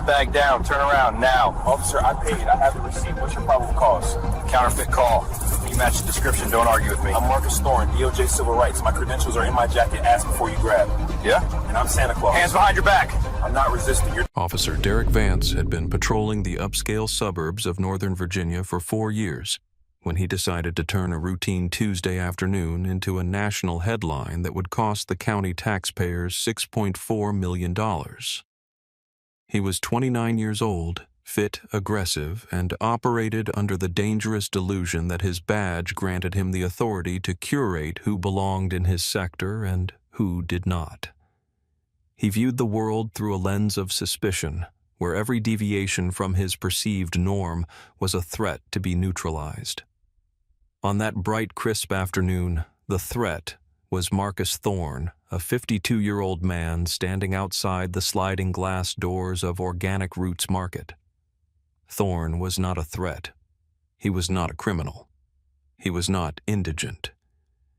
the bag down. Turn around now. Officer, I paid. I have the receipt. What's your probable cause? Counterfeit call. You match the description. Don't argue with me. I'm Marcus Thorne, DOJ Civil Rights. My credentials are in my jacket. Ask before you grab. Yeah? And I'm Santa Claus. Hands behind your back. I'm not resisting. Officer Derek Vance had been patrolling the upscale suburbs of Northern Virginia for 4 years when he decided to turn a routine Tuesday afternoon into a national headline that would cost the county taxpayers $6.4 million. He was 29 years old, fit, aggressive, and operated under the dangerous delusion that his badge granted him the authority to curate who belonged in his sector and who did not. He viewed the world through a lens of suspicion, where every deviation from his perceived norm was a threat to be neutralized. On that bright, crisp afternoon, the threat was Marcus Thorne, a 52-year-old man standing outside the sliding glass doors of Organic Roots Market. Thorne was not a threat. He was not a criminal. He was not indigent.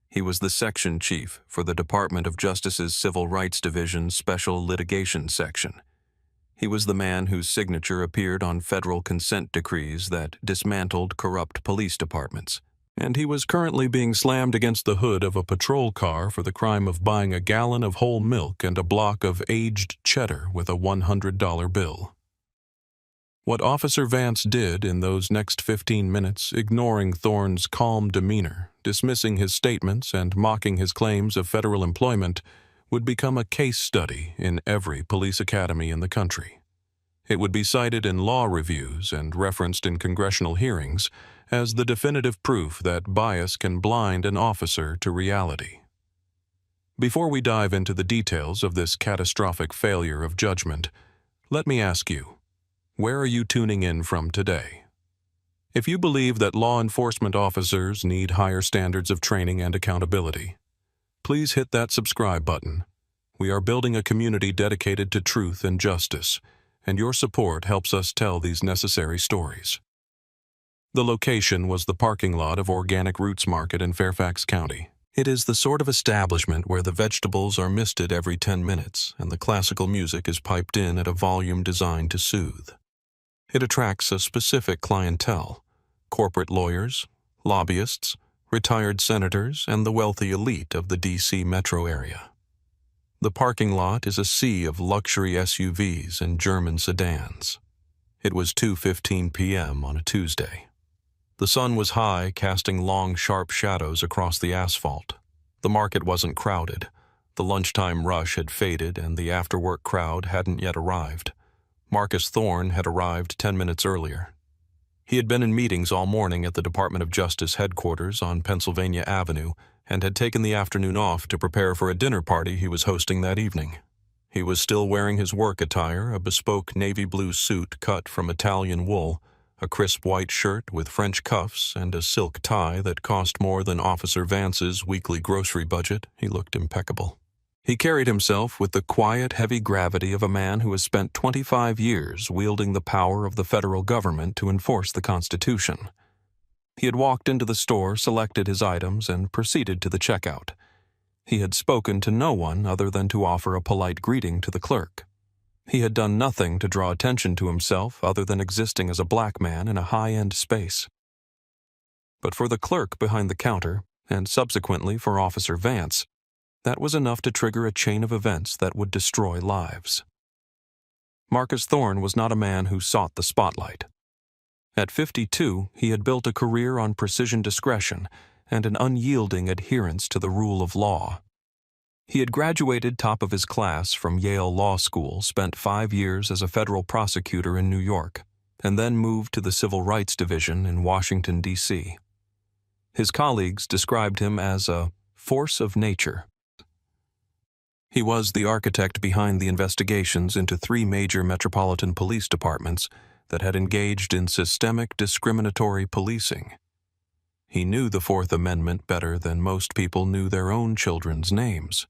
He was the section chief for the Department of Justice's Civil Rights Division's Special Litigation Section. He was the man whose signature appeared on federal consent decrees that dismantled corrupt police departments. And he was currently being slammed against the hood of a patrol car for the crime of buying a gallon of whole milk and a block of aged cheddar with a $100 bill. What Officer Vance did in those next 15 minutes, ignoring Thorne's calm demeanor, dismissing his statements, and mocking his claims of federal employment, would become a case study in every police academy in the country. It would be cited in law reviews and referenced in congressional hearings as the definitive proof that bias can blind an officer to reality. Before we dive into the details of this catastrophic failure of judgment, let me ask you, where are you tuning in from today? If you believe that law enforcement officers need higher standards of training and accountability, please hit that subscribe button. We are building a community dedicated to truth and justice, and your support helps us tell these necessary stories. The location was the parking lot of Organic Roots Market in Fairfax County. It is the sort of establishment where the vegetables are misted every 10 minutes and the classical music is piped in at a volume designed to soothe. It attracts a specific clientele: corporate lawyers, lobbyists, retired senators, and the wealthy elite of the D.C. metro area. The parking lot is a sea of luxury SUVs and German sedans. It was 2:15 p.m. on a Tuesday. The sun was high, casting long, sharp shadows across the asphalt. The market wasn't crowded. The lunchtime rush had faded, and the after-work crowd hadn't yet arrived. Marcus Thorne had arrived 10 minutes earlier. He had been in meetings all morning at the Department of Justice headquarters on Pennsylvania Avenue and had taken the afternoon off to prepare for a dinner party he was hosting that evening. He was still wearing his work attire, a bespoke navy blue suit cut from Italian wool, a crisp white shirt with French cuffs, and a silk tie that cost more than Officer Vance's weekly grocery budget. He looked impeccable. He carried himself with the quiet, heavy gravity of a man who has spent 25 years wielding the power of the federal government to enforce the Constitution. He had walked into the store, selected his items, and proceeded to the checkout. He had spoken to no one other than to offer a polite greeting to the clerk. He had done nothing to draw attention to himself other than existing as a black man in a high-end space. But for the clerk behind the counter, and subsequently for Officer Vance, that was enough to trigger a chain of events that would destroy lives. Marcus Thorne was not a man who sought the spotlight. At 52, he had built a career on precision discretion and an unyielding adherence to the rule of law. He had graduated top of his class from Yale Law School, spent 5 years as a federal prosecutor in New York, and then moved to the Civil Rights Division in Washington, D.C. His colleagues described him as a force of nature. He was the architect behind the investigations into 3 major metropolitan police departments that had engaged in systemic discriminatory policing. He knew the Fourth Amendment better than most people knew their own children's names.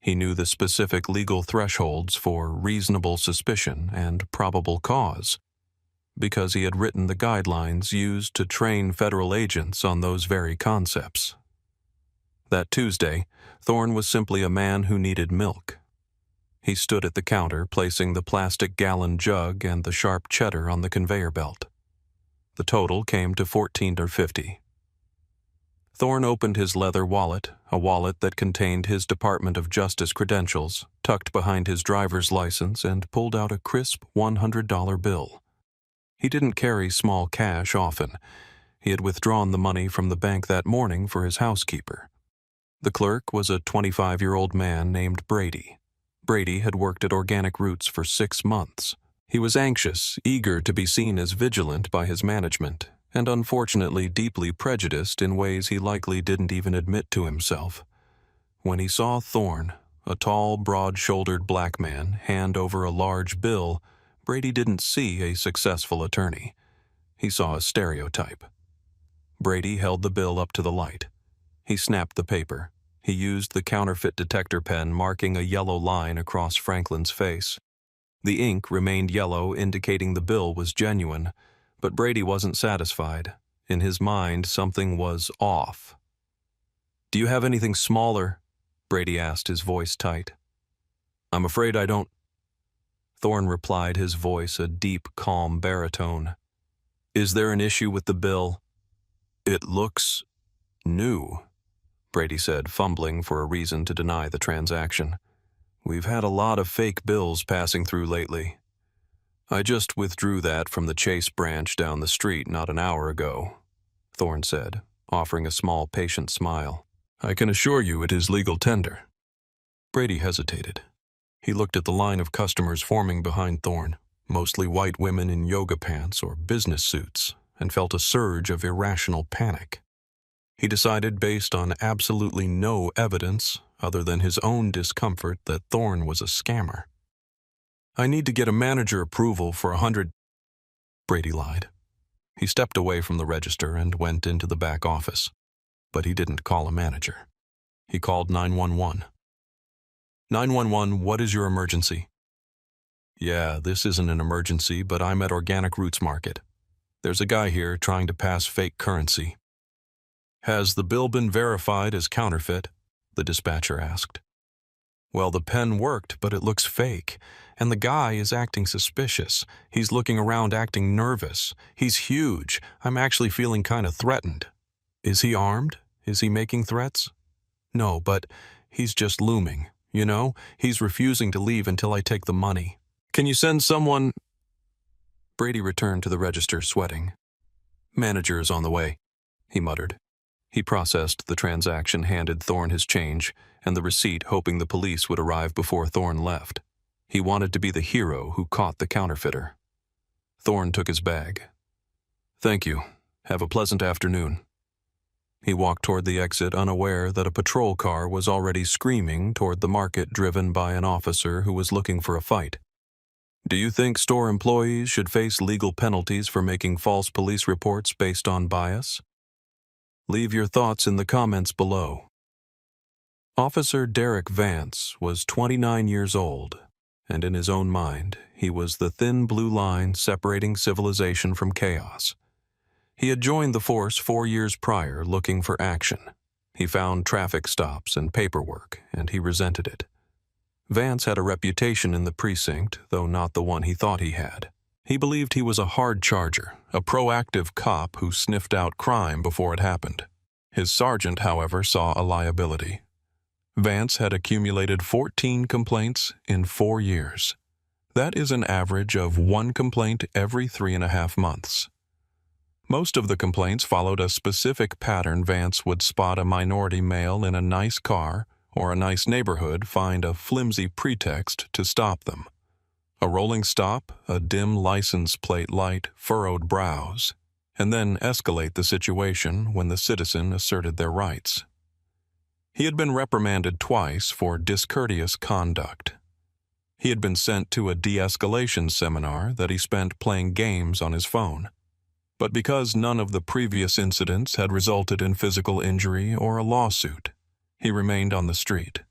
He knew the specific legal thresholds for reasonable suspicion and probable cause, because he had written the guidelines used to train federal agents on those very concepts. That Tuesday, Thorne was simply a man who needed milk. He stood at the counter, placing the plastic gallon jug and the sharp cheddar on the conveyor belt. The total came to $14.50. Thorne opened his leather wallet, a wallet that contained his Department of Justice credentials, tucked behind his driver's license, and pulled out a crisp $100 bill. He didn't carry small cash often. He had withdrawn the money from the bank that morning for his housekeeper. The clerk was a 25-year-old man named Brady. Brady had worked at Organic Roots for 6 months. He was anxious, eager to be seen as vigilant by his management, and unfortunately deeply prejudiced in ways he likely didn't even admit to himself. When he saw Thorne, a tall, broad-shouldered black man, hand over a large bill, Brady didn't see a successful attorney. He saw a stereotype. Brady held the bill up to the light. He snapped the paper. He used the counterfeit detector pen, marking a yellow line across Franklin's face. The ink remained yellow, indicating the bill was genuine, but Brady wasn't satisfied. In his mind, something was off. "Do you have anything smaller?" Brady asked, his voice tight. "I'm afraid I don't." Thorne replied, his voice a deep, calm baritone. "Is there an issue with the bill?" "It looks new," Brady said, fumbling for a reason to deny the transaction. "We've had a lot of fake bills passing through lately. I just withdrew that from the Chase branch down the street not an hour ago," Thorne said, offering a small, patient smile. "I can assure you it is legal tender." Brady hesitated. He looked at the line of customers forming behind Thorne, mostly white women in yoga pants or business suits, and felt a surge of irrational panic. He decided, based on absolutely no evidence other than his own discomfort, that Thorne was a scammer. "I need to get a manager approval for 100. Brady lied. He stepped away from the register and went into the back office. But he didn't call a manager. He called 911. 911, what is your emergency?" "Yeah, this isn't an emergency, but I'm at Organic Roots Market. There's a guy here trying to pass fake currency." "Has the bill been verified as counterfeit?" the dispatcher asked. "Well, the pen worked, but it looks fake. And the guy is acting suspicious. He's looking around acting nervous. He's huge. I'm actually feeling kind of threatened." "Is he armed? Is he making threats?" "No, but he's just looming. You know, he's refusing to leave until I take the money." "Can you send someone?" Brady returned to the register, sweating. "Manager is on the way," he muttered. He processed the transaction, handed Thorne his change and the receipt, hoping the police would arrive before Thorne left. He wanted to be the hero who caught the counterfeiter. Thorne took his bag. "Thank you. Have a pleasant afternoon." He walked toward the exit, unaware that a patrol car was already screaming toward the market, driven by an officer who was looking for a fight. "Do you think store employees should face legal penalties for making false police reports based on bias? Leave your thoughts in the comments below." Officer Derek Vance was 29 years old, and in his own mind, he was the thin blue line separating civilization from chaos. He had joined the force 4 years prior, looking for action. He found traffic stops and paperwork, and he resented it. Vance had a reputation in the precinct, though not the one he thought he had. He believed he was a hard charger, a proactive cop who sniffed out crime before it happened. His sergeant, however, saw a liability. Vance had accumulated 14 complaints in 4 years. That is an average of 1 complaint every 3.5 months. Most of the complaints followed a specific pattern. Vance would spot a minority male in a nice car or a nice neighborhood, find a flimsy pretext to stop them. A rolling stop, a dim license plate light, furrowed brows, and then escalate the situation when the citizen asserted their rights. He had been reprimanded twice for discourteous conduct. He had been sent to a de-escalation seminar that he spent playing games on his phone. But because none of the previous incidents had resulted in physical injury or a lawsuit, he remained on the street.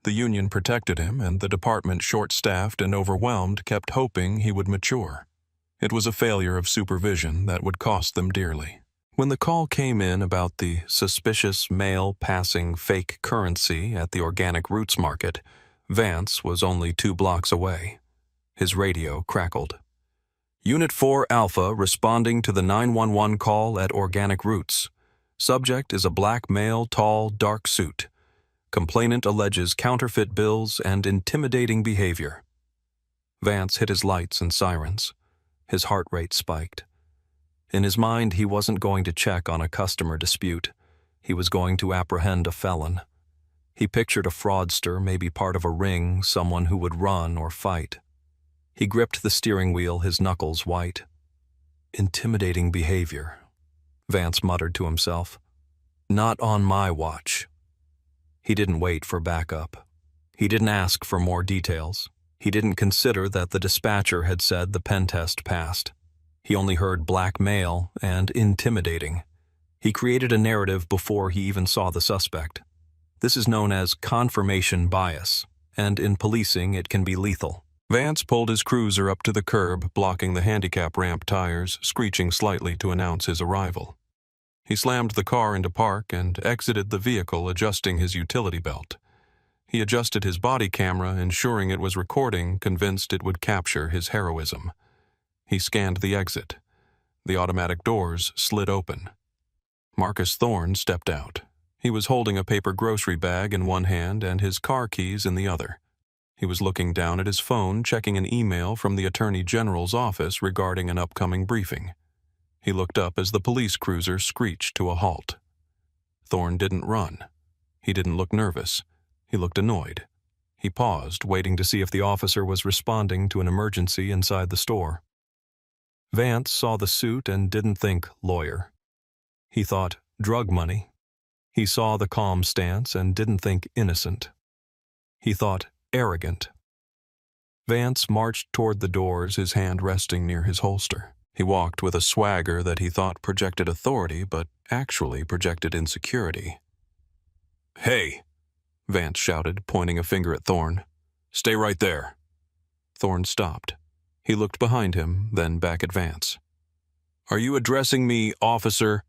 The union protected him, and the department, short-staffed and overwhelmed, kept hoping he would mature. It was a failure of supervision that would cost them dearly. When the call came in about the suspicious male passing fake currency at the Organic Roots Market, Vance was only 2 blocks away. His radio crackled. Unit 4 Alpha responding to the 911 call at Organic Roots. Subject is a black male, tall, dark suit. Complainant alleges counterfeit bills and intimidating behavior. Vance hit his lights and sirens. His heart rate spiked. In his mind, he wasn't going to check on a customer dispute. He was going to apprehend a felon. He pictured a fraudster, maybe part of a ring, someone who would run or fight. He gripped the steering wheel, his knuckles white. Intimidating behavior, Vance muttered to himself. Not on my watch. He didn't wait for backup. He didn't ask for more details. He didn't consider that the dispatcher had said the pen test passed. He only heard blackmail and intimidating. He created a narrative before he even saw the suspect. This is known as confirmation bias, and in policing it can be lethal. Vance pulled his cruiser up to the curb, blocking the handicap ramp tires, screeching slightly to announce his arrival. He slammed the car into park and exited the vehicle, adjusting his utility belt. He adjusted his body camera, ensuring it was recording, convinced it would capture his heroism. He scanned the exit. The automatic doors slid open. Marcus Thorne stepped out. He was holding a paper grocery bag in one hand and his car keys in the other. He was looking down at his phone, checking an email from the Attorney General's office regarding an upcoming briefing. He looked up as the police cruiser screeched to a halt. Thorne didn't run. He didn't look nervous. He looked annoyed. He paused, waiting to see if the officer was responding to an emergency inside the store. Vance saw the suit and didn't think lawyer. He thought drug money. He saw the calm stance and didn't think innocent. He thought arrogant. Vance marched toward the doors, his hand resting near his holster. He walked with a swagger that he thought projected authority, but actually projected insecurity. "Hey!" Vance shouted, pointing a finger at Thorne. "Stay right there." Thorne stopped. He looked behind him, then back at Vance. "Are you addressing me, officer?"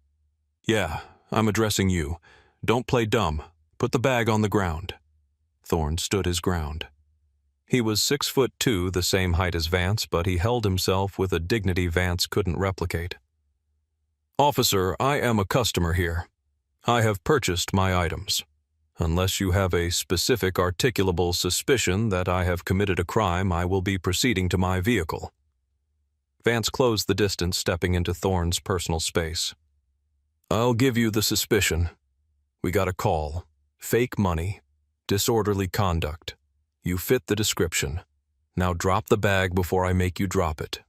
"Yeah, I'm addressing you. Don't play dumb. Put the bag on the ground." Thorne stood his ground. He was 6'2", the same height as Vance, but he held himself with a dignity Vance couldn't replicate. "Officer, I am a customer here. I have purchased my items. Unless you have a specific articulable suspicion that I have committed a crime, I will be proceeding to my vehicle." Vance closed the distance, stepping into Thorne's personal space. "I'll give you the suspicion. We got a call. Fake money. Disorderly conduct. You fit the description. Now drop the bag before I make you drop it."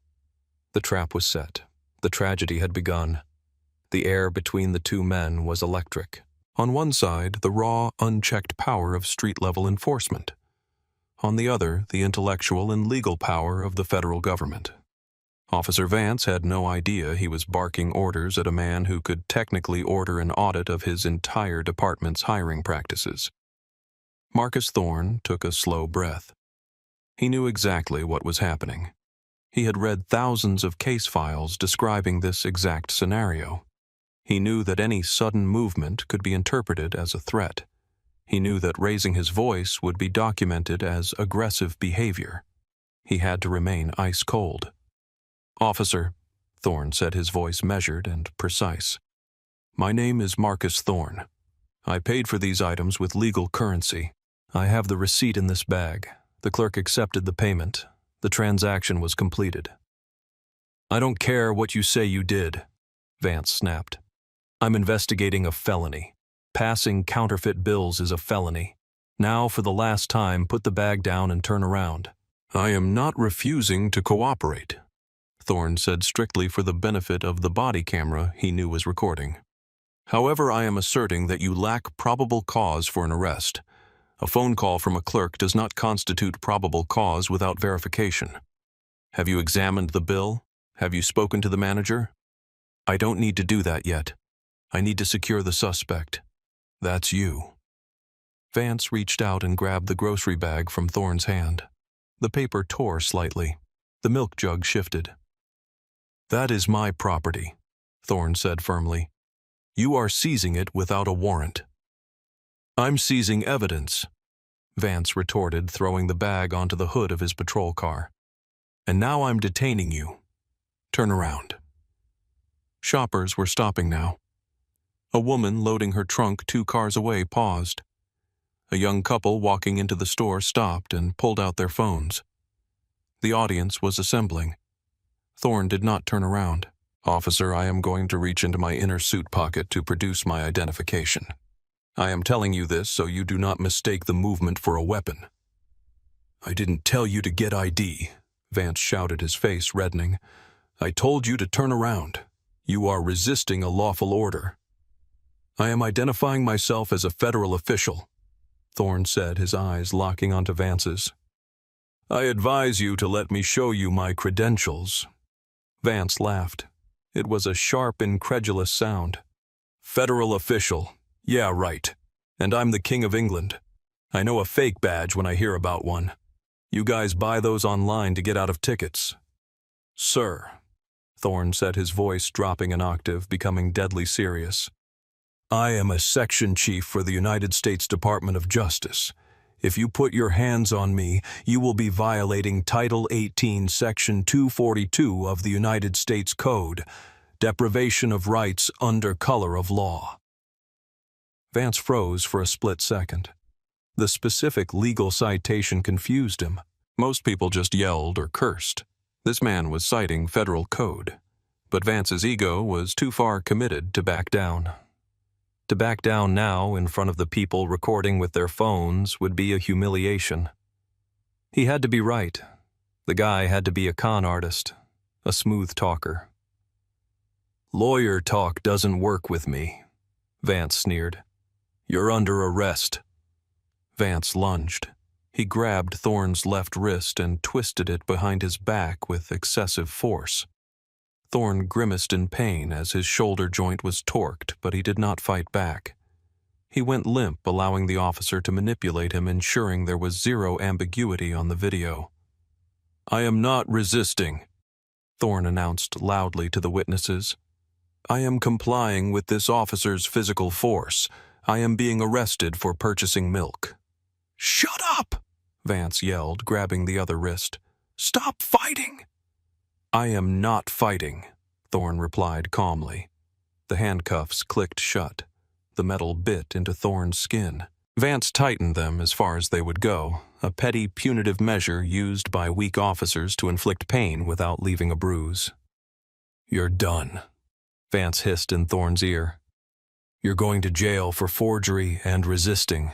The trap was set. The tragedy had begun. The air between the two men was electric. On one side, the raw, unchecked power of street-level enforcement. On the other, the intellectual and legal power of the federal government. Officer Vance had no idea he was barking orders at a man who could technically order an audit of his entire department's hiring practices. Marcus Thorne took a slow breath. He knew exactly what was happening. He had read thousands of case files describing this exact scenario. He knew that any sudden movement could be interpreted as a threat. He knew that raising his voice would be documented as aggressive behavior. He had to remain ice cold. "Officer," Thorne said, his voice measured and precise. "My name is Marcus Thorne. I paid for these items with legal currency. I have the receipt in this bag. The clerk accepted the payment. The transaction was completed." "I don't care what you say you did," Vance snapped. "I'm investigating a felony. Passing counterfeit bills is a felony. Now, for the last time, put the bag down and turn around." "I am not refusing to cooperate," Thorne said, strictly for the benefit of the body camera he knew was recording. "However, I am asserting that you lack probable cause for an arrest. A phone call from a clerk does not constitute probable cause without verification. Have you examined the bill? Have you spoken to the manager?" "I don't need to do that yet. I need to secure the suspect. That's you." Vance reached out and grabbed the grocery bag from Thorne's hand. The paper tore slightly. The milk jug shifted. "That is my property," Thorne said firmly. "You are seizing it without a warrant." "I'm seizing evidence." Vance retorted, throwing the bag onto the hood of his patrol car. "And now I'm detaining you. Turn around." Shoppers were stopping now. A woman loading her trunk 2 cars away paused. A young couple walking into the store stopped and pulled out their phones. The audience was assembling. Thorne did not turn around. "Officer, I am going to reach into my inner suit pocket to produce my identification. I am telling you this so you do not mistake the movement for a weapon." "I didn't tell you to get ID," Vance shouted, his face reddening. "I told you to turn around. You are resisting a lawful order." "I am identifying myself as a federal official," Thorne said, his eyes locking onto Vance's. "I advise you to let me show you my credentials." Vance laughed. It was a sharp, incredulous sound. "Federal official. Yeah, right. And I'm the King of England. I know a fake badge when I hear about one. You guys buy those online to get out of tickets." "Sir," Thorne said, his voice dropping an octave, becoming deadly serious, "I am a section chief for the United States Department of Justice. If you put your hands on me, you will be violating Title 18, Section 242 of the United States Code, deprivation of rights under color of law." Vance froze for a split second. The specific legal citation confused him. Most people just yelled or cursed. This man was citing federal code. But Vance's ego was too far committed to back down. To back down now in front of the people recording with their phones would be a humiliation. He had to be right. The guy had to be a con artist, a smooth talker. "Lawyer talk doesn't work with me," Vance sneered. "You're under arrest." Vance lunged. He grabbed Thorne's left wrist and twisted it behind his back with excessive force. Thorne grimaced in pain as his shoulder joint was torqued, but he did not fight back. He went limp, allowing the officer to manipulate him, ensuring there was zero ambiguity on the video. "I am not resisting," Thorne announced loudly to the witnesses. "I am complying with this officer's physical force. I am being arrested for purchasing milk." "Shut up!" Vance yelled, grabbing the other wrist. "Stop fighting!" "I am not fighting," Thorne replied calmly. The handcuffs clicked shut. The metal bit into Thorne's skin. Vance tightened them as far as they would go, a petty punitive measure used by weak officers to inflict pain without leaving a bruise. "You're done," Vance hissed in Thorne's ear. "You're going to jail for forgery and resisting."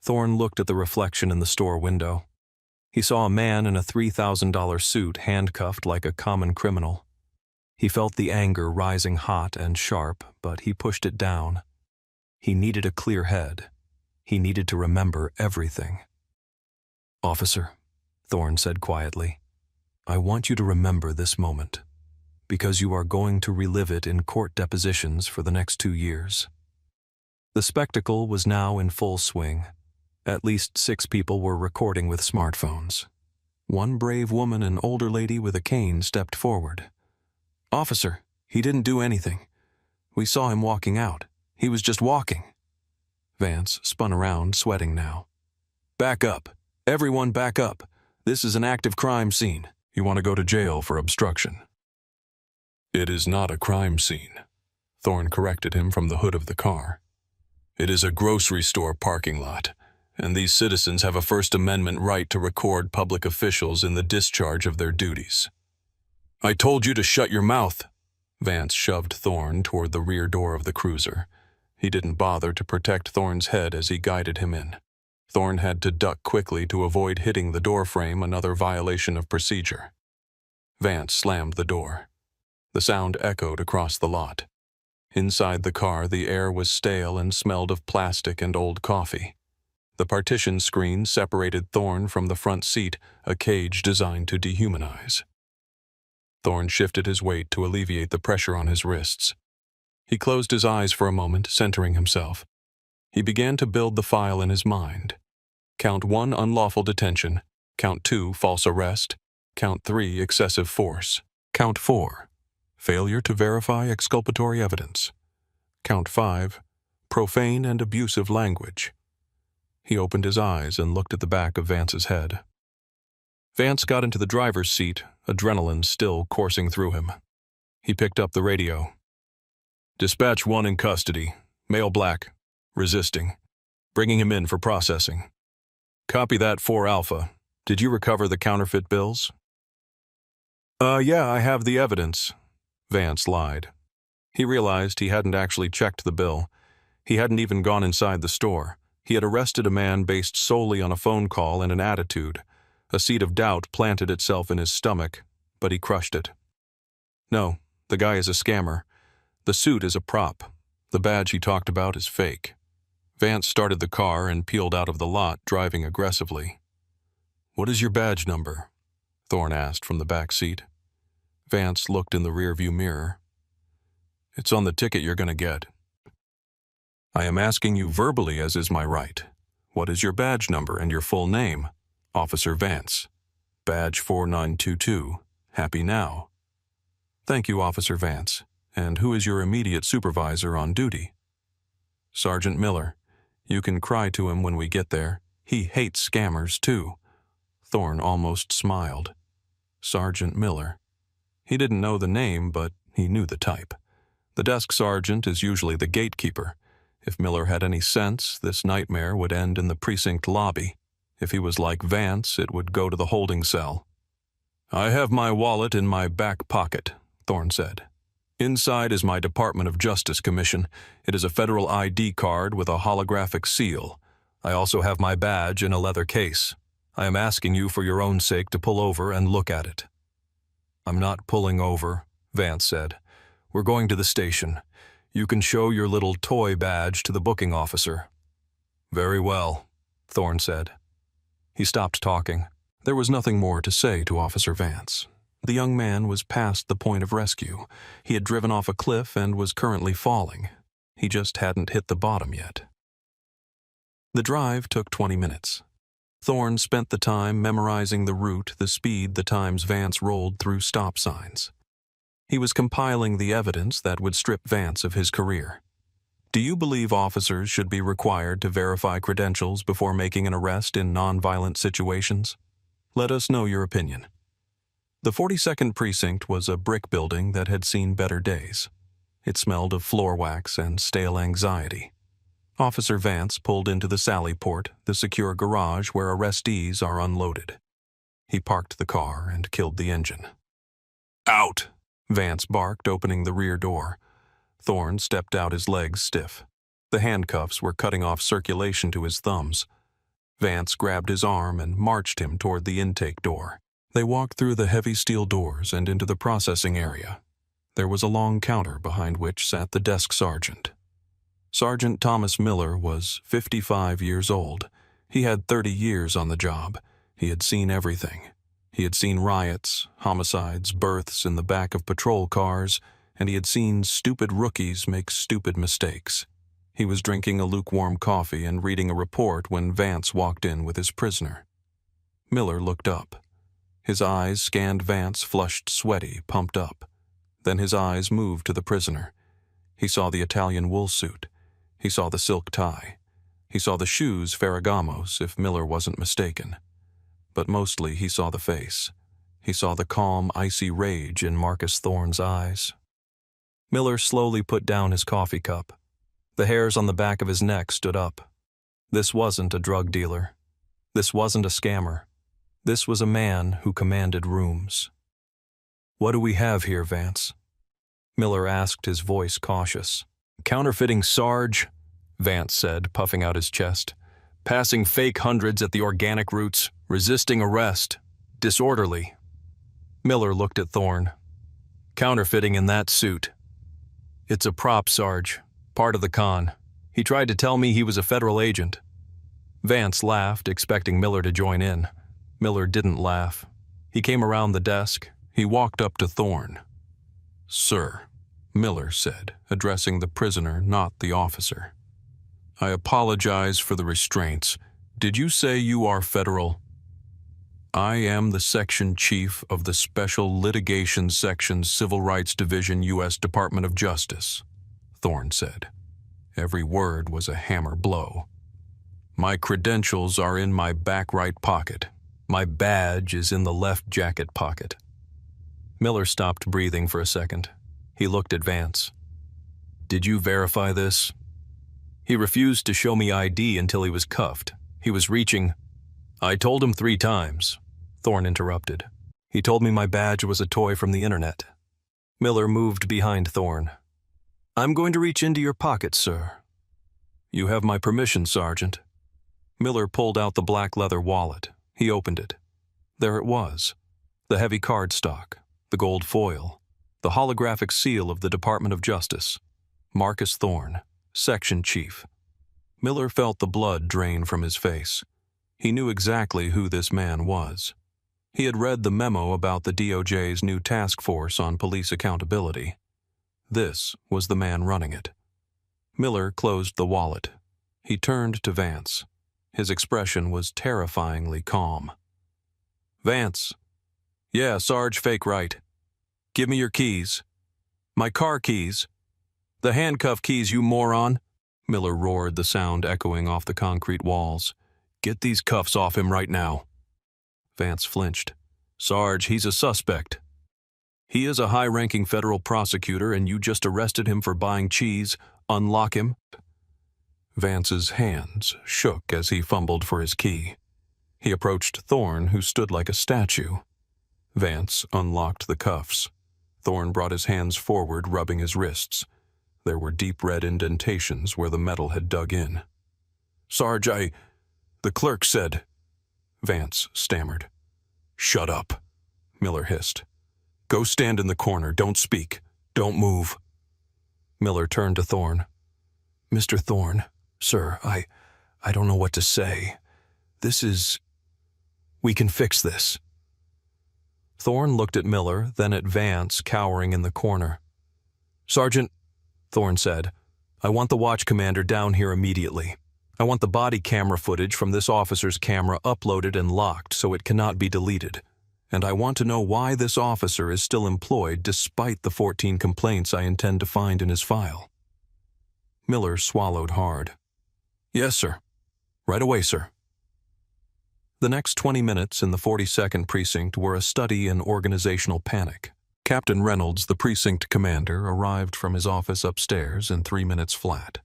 Thorne looked at the reflection in the store window. He saw a man in a $3,000 suit handcuffed like a common criminal. He felt the anger rising hot and sharp, but he pushed it down. He needed a clear head. He needed to remember everything. "Officer," Thorne said quietly, "I want you to remember this moment, because you are going to relive it in court depositions for the next 2 years." The spectacle was now in full swing. At least 6 people were recording with smartphones. One brave woman, an older lady with a cane, stepped forward. "Officer, he didn't do anything. We saw him walking out. He was just walking." Vance spun around, sweating now. "Back up. Everyone back up. This is an active crime scene. You want to go to jail for obstruction." "It is not a crime scene," Thorne corrected him from the hood of the car. "It is a grocery store parking lot, and these citizens have a First Amendment right to record public officials in the discharge of their duties." "I told you to shut your mouth." Vance shoved Thorne toward the rear door of the cruiser. He didn't bother to protect Thorne's head as he guided him in. Thorne had to duck quickly to avoid hitting the door frame, another violation of procedure. Vance slammed the door. The sound echoed across the lot. Inside the car, the air was stale and smelled of plastic and old coffee. The partition screen separated Thorne from the front seat, a cage designed to dehumanize. Thorne shifted his weight to alleviate the pressure on his wrists. He closed his eyes for a moment, centering himself. He began to build the file in his mind. Count 1, unlawful detention. Count 2, false arrest. Count 3, excessive force. Count 4, failure to verify exculpatory evidence. Count 5, profane and abusive language. He opened his eyes and looked at the back of Vance's head. Vance got into the driver's seat, adrenaline still coursing through him. He picked up the radio. "Dispatch 1 in custody. Male black. Resisting. Bringing him in for processing." "Copy that, 4 Alpha. Did you recover the counterfeit bills?" Yeah, I have the evidence." Vance lied. He realized he hadn't actually checked the bill. He hadn't even gone inside the store. He had arrested a man based solely on a phone call and an attitude. A seed of doubt planted itself in his stomach, but he crushed it. No, the guy is a scammer. The suit is a prop. The badge he talked about is fake. Vance started the car and peeled out of the lot, driving aggressively. "What is your badge number?" Thorne asked from the back seat. Vance looked in the rearview mirror. "It's on the ticket you're going to get." "I am asking you verbally, as is my right. What is your badge number and your full name?" "Officer Vance. Badge 4922. Happy now." "Thank you, Officer Vance. And who is your immediate supervisor on duty?" "Sergeant Miller. You can cry to him when we get there. He hates scammers, too." Thorne almost smiled. Sergeant Miller. He didn't know the name, but he knew the type. The desk sergeant is usually the gatekeeper. If Miller had any sense, this nightmare would end in the precinct lobby. If he was like Vance, it would go to the holding cell. "I have my wallet in my back pocket," Thorne said. "Inside is my Department of Justice commission. It is a federal ID card with a holographic seal. I also have my badge in a leather case. I am asking you for your own sake to pull over and look at it." "I'm not pulling over," Vance said. "We're going to the station. You can show your little toy badge to the booking officer." "Very well," Thorne said. He stopped talking. There was nothing more to say to Officer Vance. The young man was past the point of rescue. He had driven off a cliff and was currently falling. He just hadn't hit the bottom yet. The drive took 20 minutes. Thorne spent the time memorizing the route, the speed, the times Vance rolled through stop signs. He was compiling the evidence that would strip Vance of his career. Do you believe officers should be required to verify credentials before making an arrest in nonviolent situations? Let us know your opinion. The 42nd Precinct was a brick building that had seen better days. It smelled of floor wax and stale anxiety. Officer Vance pulled into the sally port, the secure garage where arrestees are unloaded. He parked the car and killed the engine. "Out!" Vance barked, opening the rear door. Thorne stepped out, his legs stiff. The handcuffs were cutting off circulation to his thumbs. Vance grabbed his arm and marched him toward the intake door. They walked through the heavy steel doors and into the processing area. There was a long counter behind which sat the desk sergeant. Sergeant Thomas Miller was 55 years old. He had 30 years on the job. He had seen everything. He had seen riots, homicides, births in the back of patrol cars, and he had seen stupid rookies make stupid mistakes. He was drinking a lukewarm coffee and reading a report when Vance walked in with his prisoner. Miller looked up. His eyes scanned Vance, flushed, sweaty, pumped up. Then his eyes moved to the prisoner. He saw the Italian wool suit. He saw the silk tie. He saw the shoes Ferragamos, if Miller wasn't mistaken. But mostly he saw the face. He saw the calm, icy rage in Marcus Thorne's eyes. Miller slowly put down his coffee cup. The hairs on the back of his neck stood up. This wasn't a drug dealer. This wasn't a scammer. This was a man who commanded rooms. "What do we have here, Vance?" Miller asked, his voice cautious. "Counterfeiting, Sarge," Vance said, puffing out his chest. "Passing fake hundreds at the organic routes, resisting arrest, disorderly." Miller looked at Thorne. "Counterfeiting in that suit." "It's a prop, Sarge. Part of the con. He tried to tell me he was a federal agent." Vance laughed, expecting Miller to join in. Miller didn't laugh. He came around the desk. He walked up to Thorne. "Sir," Miller said, addressing the prisoner, not the officer. "I apologize for the restraints. Did you say you are federal?" "I am the Section Chief of the Special Litigation Section Civil Rights Division, U.S. Department of Justice," Thorne said. Every word was a hammer blow. My credentials are in my back right pocket. My badge is in the left jacket pocket. Miller stopped breathing for a second. He looked at Vance. Did you verify this? He refused to show me ID until he was cuffed. He was reaching. I told him 3 times. Thorne interrupted. He told me my badge was a toy from the internet. Miller moved behind Thorne. I'm going to reach into your pocket, sir. You have my permission, Sergeant. Miller pulled out the black leather wallet. He opened it. There it was. The heavy cardstock, the gold foil, the holographic seal of the Department of Justice. Marcus Thorne, Section Chief. Miller felt the blood drain from his face. He knew exactly who this man was. He had read the memo about the DOJ's new task force on police accountability. This was the man running it. Miller closed the wallet. He turned to Vance. His expression was terrifyingly calm. Vance. Yeah, Sarge, fake right. Give me your keys. My car keys. The handcuff keys, you moron. Miller roared, the sound echoing off the concrete walls. Get these cuffs off him right now. Vance flinched. Sarge, he's a suspect. He is a high-ranking federal prosecutor and you just arrested him for buying cheese. Unlock him. Vance's hands shook as he fumbled for his key. He approached Thorne, who stood like a statue. Vance unlocked the cuffs. Thorne brought his hands forward, rubbing his wrists. There were deep red indentations where the metal had dug in. Sarge, the clerk said. Vance stammered. Shut up, Miller hissed. Go stand in the corner. Don't speak. Don't move. Miller turned to Thorne. Mr. Thorne, sir, I don't know what to say. We can fix this. Thorne looked at Miller, then at Vance, cowering in the corner. Sergeant, Thorne said, I want the watch commander down here immediately. I want the body camera footage from this officer's camera uploaded and locked so it cannot be deleted. And I want to know why this officer is still employed despite the 14 complaints I intend to find in his file. Miller swallowed hard. Yes, sir. Right away, sir. The next 20 minutes in the 42nd Precinct were a study in organizational panic. Captain Reynolds, the precinct commander, arrived from his office upstairs in 3 minutes flat.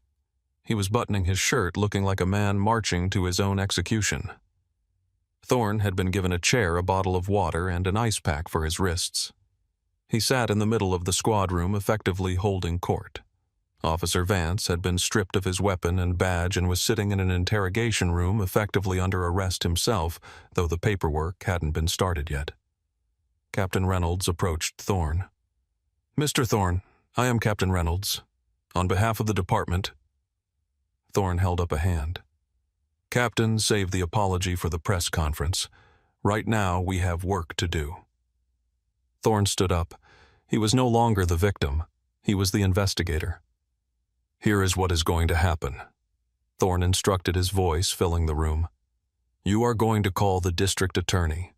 He was buttoning his shirt, looking like a man marching to his own execution. Thorne had been given a chair, a bottle of water, and an ice pack for his wrists. He sat in the middle of the squad room, effectively holding court. Officer Vance had been stripped of his weapon and badge and was sitting in an interrogation room, effectively under arrest himself, though the paperwork hadn't been started yet. Captain Reynolds approached Thorne. Mr. Thorne, I am Captain Reynolds. On behalf of the department. Thorne held up a hand. Captain, save the apology for the press conference. Right now, we have work to do. Thorne stood up. He was no longer the victim. He was the investigator. Here is what is going to happen. Thorne instructed, his voice filling the room. You are going to call the district attorney.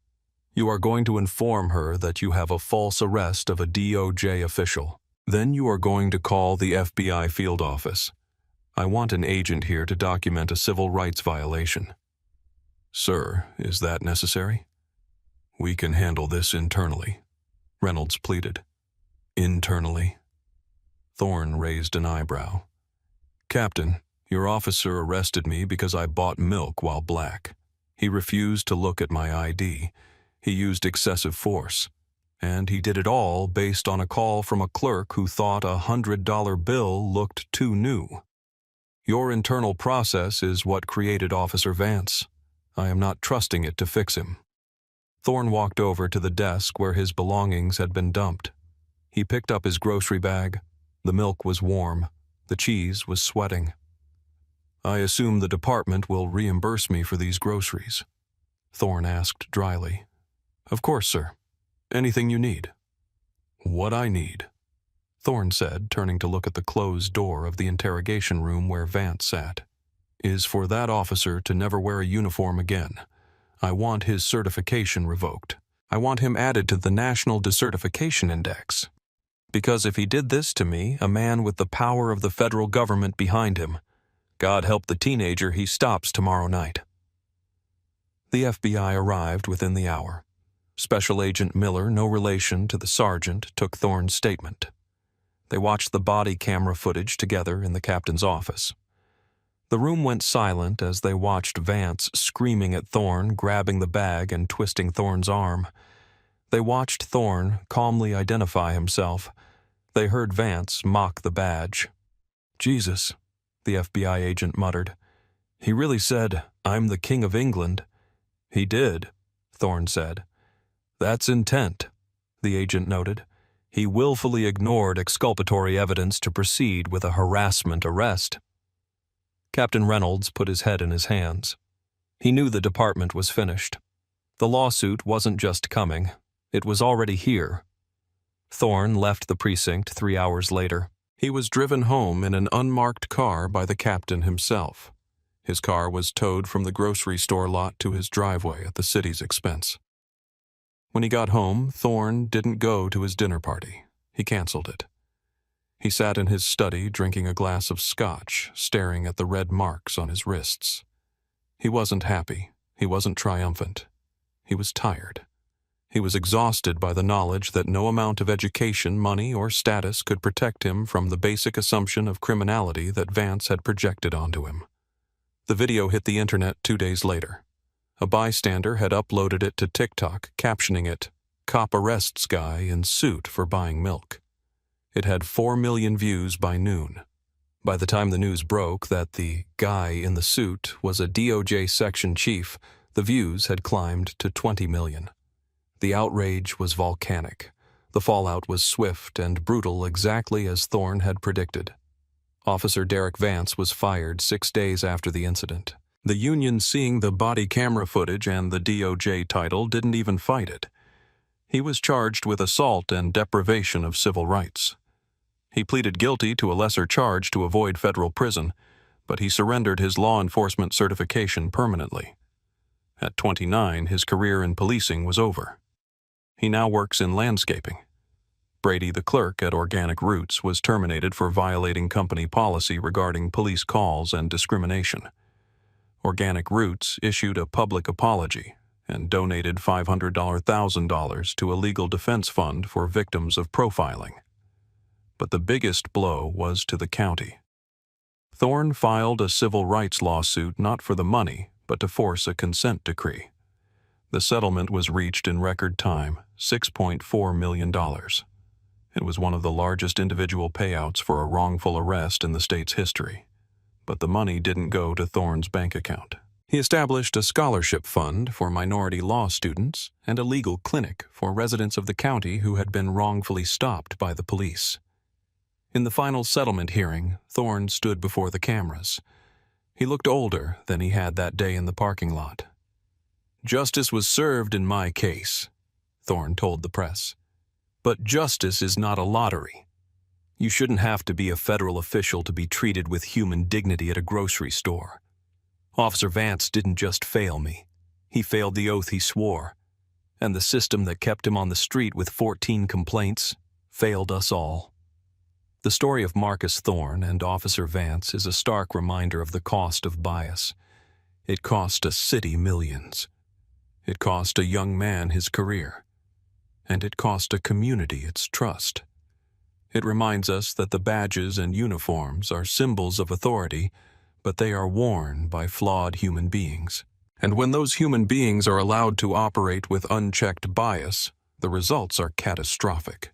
You are going to inform her that you have a false arrest of a DOJ official. Then you are going to call the FBI field office. I want an agent here to document a civil rights violation. Sir, is that necessary? We can handle this internally, Reynolds pleaded. Internally? Thorne raised an eyebrow. Captain, your officer arrested me because I bought milk while black. He refused to look at my ID. He used excessive force. And he did it all based on a call from a clerk who thought a $100 bill looked too new. Your internal process is what created Officer Vance. I am not trusting it to fix him. Thorne walked over to the desk where his belongings had been dumped. He picked up his grocery bag. The milk was warm. The cheese was sweating. I assume the department will reimburse me for these groceries, Thorne asked dryly. Of course, sir. Anything you need. What I need, Thorne said, turning to look at the closed door of the interrogation room where Vance sat, is for that officer to never wear a uniform again. I want his certification revoked. I want him added to the National Decertification Index. Because if he did this to me, a man with the power of the federal government behind him, God help the teenager he stops tomorrow night. The FBI arrived within the hour. Special Agent Miller, no relation to the sergeant, took Thorne's statement. They watched the body camera footage together in the captain's office. The room went silent as they watched Vance screaming at Thorne, grabbing the bag and twisting Thorne's arm. They watched Thorne calmly identify himself. They heard Vance mock the badge. "Jesus," the FBI agent muttered. "He really said, 'I'm the King of England.'" "He did," Thorne said. "That's intent," the agent noted. "He willfully ignored exculpatory evidence to proceed with a harassment arrest." Captain Reynolds put his head in his hands. He knew the department was finished. The lawsuit wasn't just coming, it was already here. Thorne left the precinct 3 hours later. He was driven home in an unmarked car by the captain himself. His car was towed from the grocery store lot to his driveway at the city's expense. When he got home, Thorne didn't go to his dinner party. He canceled it. He sat in his study drinking a glass of scotch, staring at the red marks on his wrists. He wasn't happy. He wasn't triumphant. He was tired. He was exhausted by the knowledge that no amount of education, money, or status could protect him from the basic assumption of criminality that Vance had projected onto him. The video hit the internet 2 days later. A bystander had uploaded it to TikTok, captioning it, "Cop arrests guy in suit for buying milk." It had 4 million views by noon. By the time the news broke that the guy in the suit was a DOJ section chief, the views had climbed to 20 million. The outrage was volcanic. The fallout was swift and brutal, exactly as Thorne had predicted. Officer Derek Vance was fired 6 days after the incident. The union, seeing the body camera footage and the DOJ title, didn't even fight it. He was charged with assault and deprivation of civil rights. He pleaded guilty to a lesser charge to avoid federal prison, but he surrendered his law enforcement certification permanently. At 29, his career in policing was over. He now works in landscaping. Brady, the clerk at Organic Roots, was terminated for violating company policy regarding police calls and discrimination. Organic Roots issued a public apology and donated $500,000 to a legal defense fund for victims of profiling. But the biggest blow was to the county. Thorne filed a civil rights lawsuit not for the money, but to force a consent decree. The settlement was reached in record time, $6.4 million. It was one of the largest individual payouts for a wrongful arrest in the state's history. But the money didn't go to Thorne's bank account. He established a scholarship fund for minority law students and a legal clinic for residents of the county who had been wrongfully stopped by the police. In the final settlement hearing, Thorne stood before the cameras. He looked older than he had that day in the parking lot. "Justice was served in my case," Thorne told the press. "But justice is not a lottery. You shouldn't have to be a federal official to be treated with human dignity at a grocery store. Officer Vance didn't just fail me. He failed the oath he swore. And the system that kept him on the street with 14 complaints failed us all." The story of Marcus Thorne and Officer Vance is a stark reminder of the cost of bias. It cost a city millions. It cost a young man his career. And it cost a community its trust. It reminds us that the badges and uniforms are symbols of authority, but they are worn by flawed human beings. And when those human beings are allowed to operate with unchecked bias, the results are catastrophic.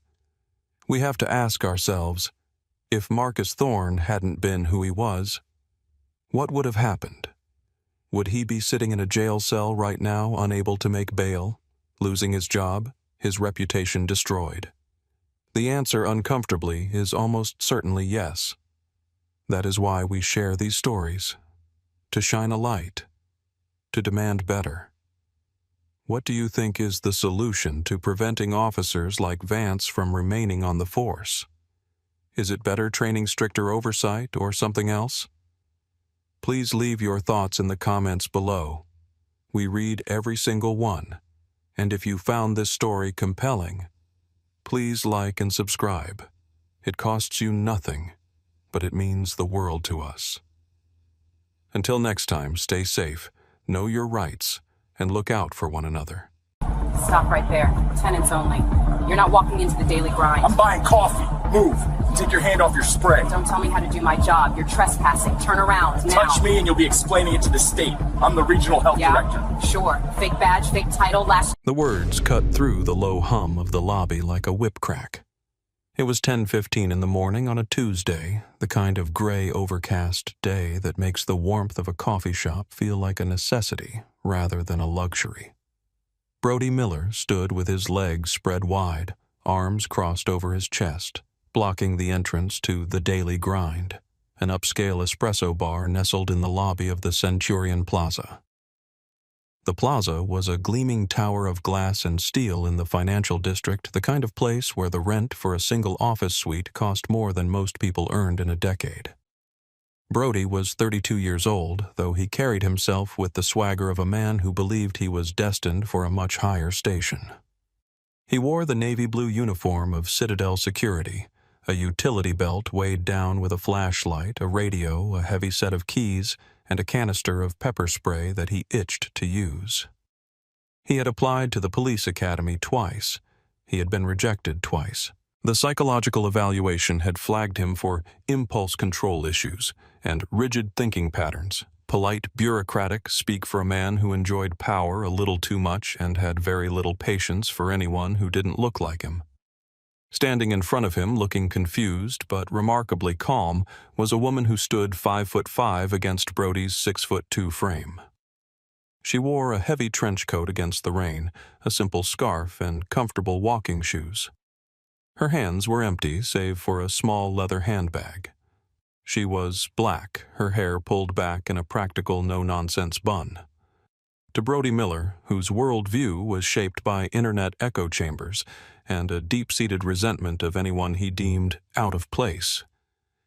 We have to ask ourselves, if Marcus Thorne hadn't been who he was, what would have happened? Would he be sitting in a jail cell right now, unable to make bail, losing his job, his reputation destroyed? The answer, uncomfortably, is almost certainly yes. That is why we share these stories, to shine a light, to demand better. What do you think is the solution to preventing officers like Vance from remaining on the force? Is it better training, stricter oversight, or something else? Please leave your thoughts in the comments below. We read every single one, and if you found this story compelling, please like and subscribe. It costs you nothing, but it means the world to us. Until next time, stay safe, know your rights, and look out for one another. Stop right there. Tenants only. You're not walking into the daily grind. I'm buying coffee. Move. Take your hand off your spray. Don't tell me how to do my job. You're trespassing. Turn around, now. Touch me and you'll be explaining it to the state. I'm the regional health director. Sure. Fake badge, fake title, last... The words cut through the low hum of the lobby like a whip crack. It was 10:15 in the morning on a Tuesday, the kind of gray, overcast day that makes the warmth of a coffee shop feel like a necessity rather than a luxury. Brody Miller stood with his legs spread wide, arms crossed over his chest, blocking the entrance to The Daily Grind, an upscale espresso bar nestled in the lobby of the Centurion Plaza. The plaza was a gleaming tower of glass and steel in the financial district, the kind of place where the rent for a single office suite cost more than most people earned in a decade. Brody was 32 years old, though he carried himself with the swagger of a man who believed he was destined for a much higher station. He wore the navy blue uniform of Citadel Security, a utility belt weighed down with a flashlight, a radio, a heavy set of keys, and a canister of pepper spray that he itched to use. He had applied to the police academy twice. He had been rejected twice. The psychological evaluation had flagged him for impulse control issues and rigid thinking patterns, polite, bureaucratic speak for a man who enjoyed power a little too much and had very little patience for anyone who didn't look like him. Standing in front of him, looking confused but remarkably calm, was a woman who stood 5'5" against Brody's 6'2" frame. She wore a heavy trench coat against the rain, a simple scarf, and comfortable walking shoes. Her hands were empty save for a small leather handbag. She was black, her hair pulled back in a practical no-nonsense bun. To Brody Miller, whose worldview was shaped by internet echo chambers and a deep-seated resentment of anyone he deemed out of place,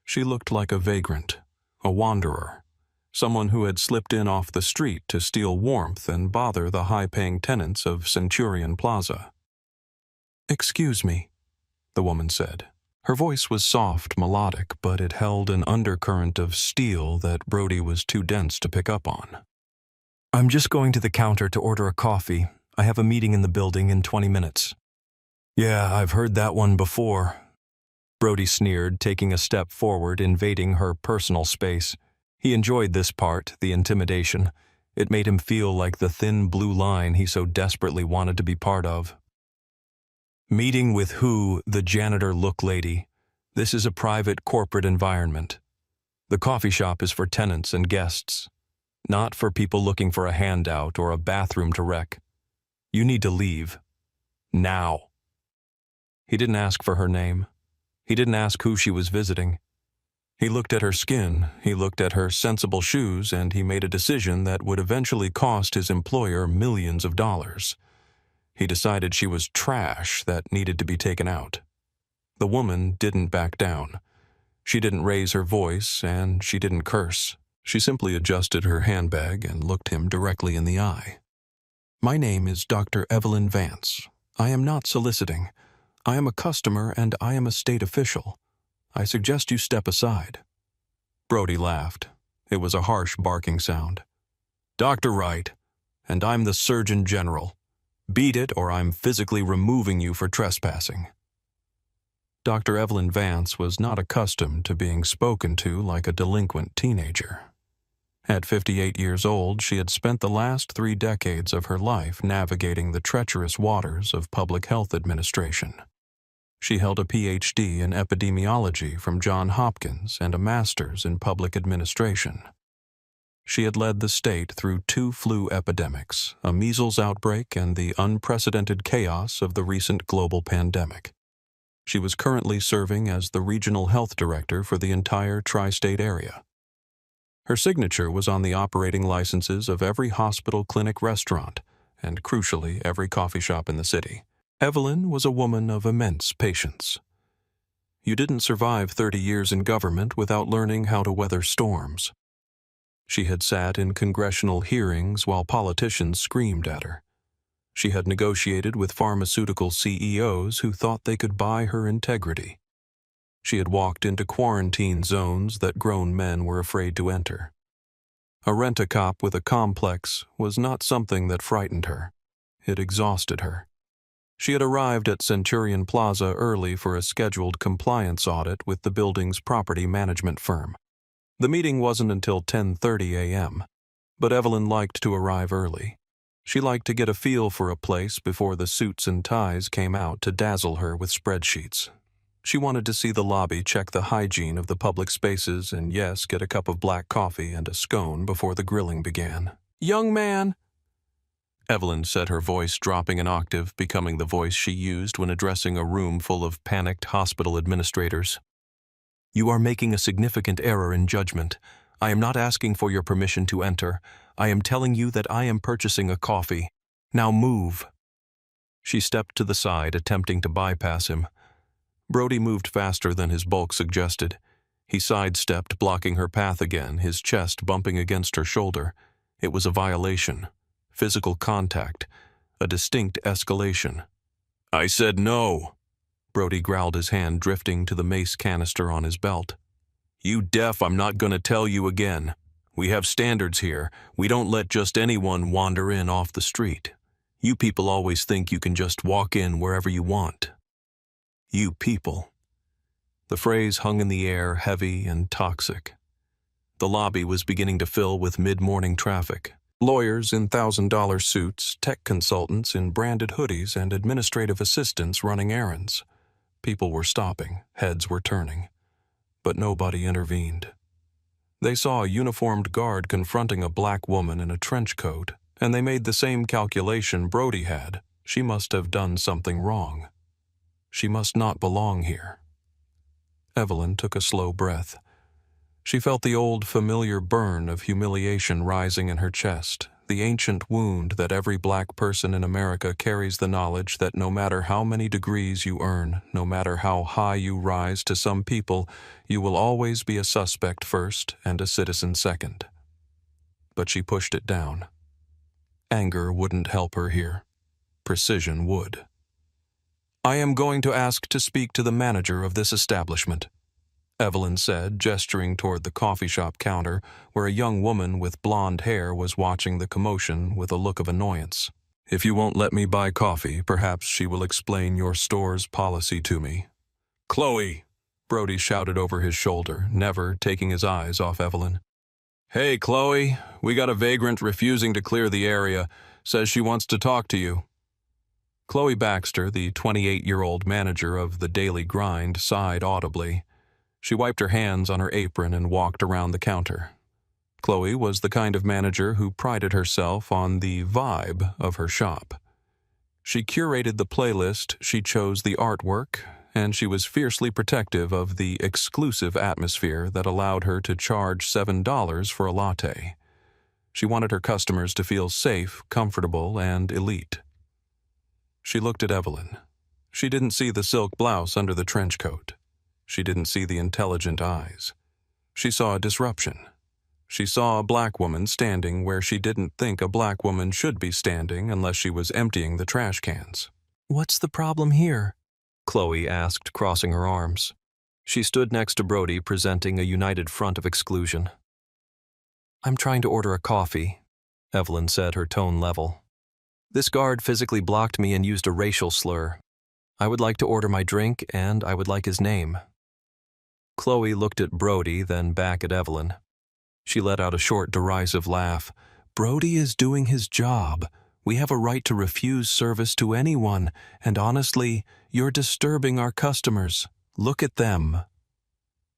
she looked like a vagrant, a wanderer, someone who had slipped in off the street to steal warmth and bother the high-paying tenants of Centurion Plaza. "Excuse me," the woman said. Her voice was soft, melodic, but it held an undercurrent of steel that Brody was too dense to pick up on. "I'm just going to the counter to order a coffee. I have a meeting in the building in 20 minutes. "Yeah, I've heard that one before," Brody sneered, taking a step forward, invading her personal space. He enjoyed this part, the intimidation. It made him feel like the thin blue line he so desperately wanted to be part of. "Meeting with who, the janitor look lady? This is a private corporate environment. The coffee shop is for tenants and guests, not for people looking for a handout or a bathroom to wreck. You need to leave. Now." He didn't ask for her name. He didn't ask who she was visiting. He looked at her skin, he looked at her sensible shoes, and he made a decision that would eventually cost his employer millions of dollars. He decided she was trash that needed to be taken out. The woman didn't back down. She didn't raise her voice, and she didn't curse. She simply adjusted her handbag and looked him directly in the eye. "My name is Dr. Evelyn Vance. I am not soliciting. I am a customer and I am a state official. I suggest you step aside." Brody laughed. It was a harsh barking sound. "Dr. Wright, and I'm the Surgeon General. Beat it or I'm physically removing you for trespassing." Dr. Evelyn Vance was not accustomed to being spoken to like a delinquent teenager. At 58 years old, she had spent the last 3 decades of her life navigating the treacherous waters of public health administration. She held a PhD in epidemiology from Johns Hopkins and a master's in public administration. She had led the state through 2 flu epidemics, a measles outbreak and the unprecedented chaos of the recent global pandemic. She was currently serving as the regional health director for the entire tri-state area. Her signature was on the operating licenses of every hospital, clinic, restaurant, and crucially, every coffee shop in the city. Evelyn was a woman of immense patience. You didn't survive 30 years in government without learning how to weather storms. She had sat in congressional hearings while politicians screamed at her. She had negotiated with pharmaceutical CEOs who thought they could buy her integrity. She had walked into quarantine zones that grown men were afraid to enter. A rent-a-cop with a complex was not something that frightened her. It exhausted her. She had arrived at Centurion Plaza early for a scheduled compliance audit with the building's property management firm. The meeting wasn't until 10:30 a.m., but Evelyn liked to arrive early. She liked to get a feel for a place before the suits and ties came out to dazzle her with spreadsheets. She wanted to see the lobby, check the hygiene of the public spaces, and yes, get a cup of black coffee and a scone before the grilling began. "Young man," Evelyn said, her voice dropping an octave, becoming the voice she used when addressing a room full of panicked hospital administrators. "You are making a significant error in judgment. I am not asking for your permission to enter. I am telling you that I am purchasing a coffee. Now move." She stepped to the side, attempting to bypass him. Brody moved faster than his bulk suggested. He sidestepped, blocking her path again, his chest bumping against her shoulder. It was a violation. Physical contact. A distinct escalation. "I said no." Brody growled, his hand drifting to the mace canister on his belt. "You deaf? I'm not gonna tell you again. We have standards here. We don't let just anyone wander in off the street. You people always think you can just walk in wherever you want." You people. The phrase hung in the air, heavy and toxic. The lobby was beginning to fill with mid-morning traffic. Lawyers in $1,000 suits, tech consultants in branded hoodies, and administrative assistants running errands. People were stopping, heads were turning. But nobody intervened. They saw a uniformed guard confronting a black woman in a trench coat, and they made the same calculation Brody had. She must have done something wrong. She must not belong here. Evelyn took a slow breath. She felt the old familiar burn of humiliation rising in her chest, the ancient wound that every black person in America carries, the knowledge that no matter how many degrees you earn, no matter how high you rise, to some people, you will always be a suspect first and a citizen second. But she pushed it down. Anger wouldn't help her here. Precision would. "I am going to ask to speak to the manager of this establishment," Evelyn said, gesturing toward the coffee shop counter where a young woman with blonde hair was watching the commotion with a look of annoyance. "If you won't let me buy coffee, perhaps she will explain your store's policy to me." "Chloe!" Brody shouted over his shoulder, never taking his eyes off Evelyn. "Hey, Chloe, we got a vagrant refusing to clear the area. Says she wants to talk to you." Chloe Baxter, the 28-year-old manager of the Daily Grind, sighed audibly. She wiped her hands on her apron and walked around the counter. Chloe was the kind of manager who prided herself on the vibe of her shop. She curated the playlist, she chose the artwork, and she was fiercely protective of the exclusive atmosphere that allowed her to charge $7 for a latte. She wanted her customers to feel safe, comfortable, and elite. She looked at Evelyn. She didn't see the silk blouse under the trench coat. She didn't see the intelligent eyes. She saw a disruption. She saw a black woman standing where she didn't think a black woman should be standing unless she was emptying the trash cans. "What's the problem here?" Chloe asked, crossing her arms. She stood next to Brody, presenting a united front of exclusion. "I'm trying to order a coffee," Evelyn said, her tone level. "This guard physically blocked me and used a racial slur. I would like to order my drink, and I would like his name." Chloe looked at Brody, then back at Evelyn. She let out a short, derisive laugh. "Brody is doing his job. We have a right to refuse service to anyone, and honestly, you're disturbing our customers. Look at them."